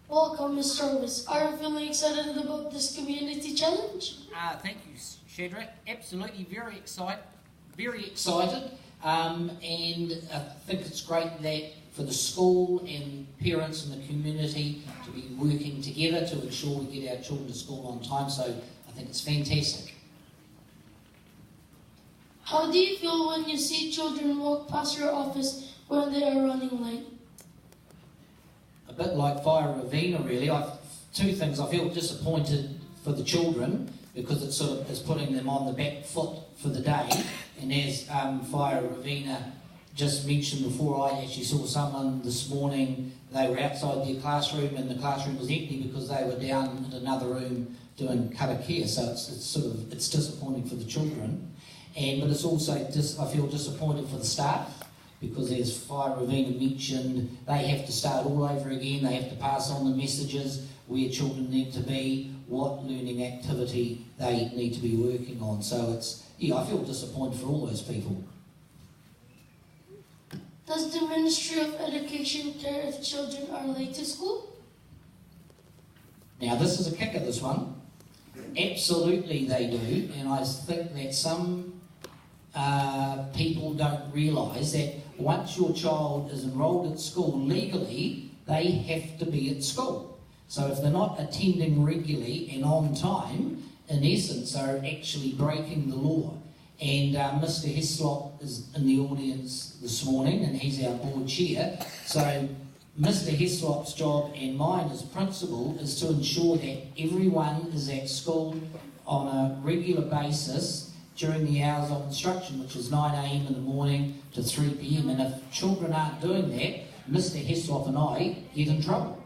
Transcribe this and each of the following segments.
Welcome, Mr. Jarvis. Are you feeling excited about this community challenge? Thank you, Shadrach. Absolutely, very excited. And I think it's great that for the school and parents and the community to be working together to ensure we get our children to school on time. So I think it's fantastic. How do you feel when you see children walk past your office when they are running late? A bit like Fire Ravina, really. Two things. I feel disappointed for the children because it sort of is putting them on the back foot for the day. And as Fire Ravina just mentioned before, I actually saw someone this morning, they were outside their classroom and the classroom was empty because they were down in another room doing karakia. So it's disappointing for the children. But it's also, I feel disappointed for the staff because as Fire Ravina mentioned, they have to start all over again. They have to pass on the messages where children need to be, what learning activity they need to be working on. So I feel disappointed for all those people. Does the Ministry of Education care if children are late to school? Now this is a kicker, this one. Absolutely they do, and I think that some people don't realise that once your child is enrolled at school legally, they have to be at school. So if they're not attending regularly and on time, in essence, they're actually breaking the law. And Mr. Heslop is in the audience this morning, and he's our board chair. So Mr. Heslop's job and mine as principal is to ensure that everyone is at school on a regular basis during the hours of instruction, which is 9 a.m. in the morning to 3 p.m. And if children aren't doing that, Mr. Heslop and I get in trouble.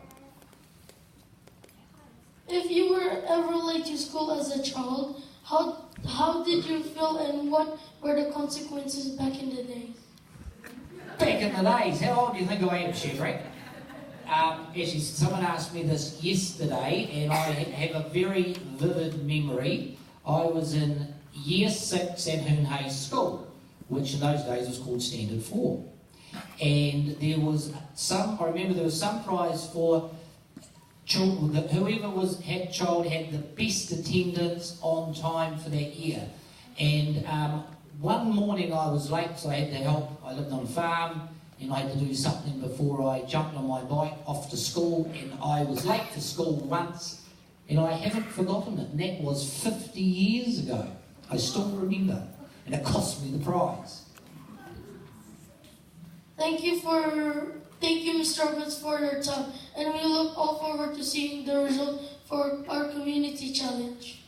If you were ever late to school as a child, how did you feel and what were the consequences back in the days? Back in the days? How old do you think I am, Shadrach? Actually, someone asked me this yesterday, and I have a very vivid memory. I was in Year 6 at Herne Hayes School, which in those days was called Standard 4. And I remember there was some prize for children, whoever had the best attendance on time for that year. And one morning I was late, so I had to help. I lived on a farm, and I had to do something before I jumped on my bike off to school, and I was late for school once, and I haven't forgotten it, and that was 50 years ago. I still remember, and it cost me the prize. Thank you, Mr. Roberts, for your time, and we look all forward to seeing the result for our community challenge.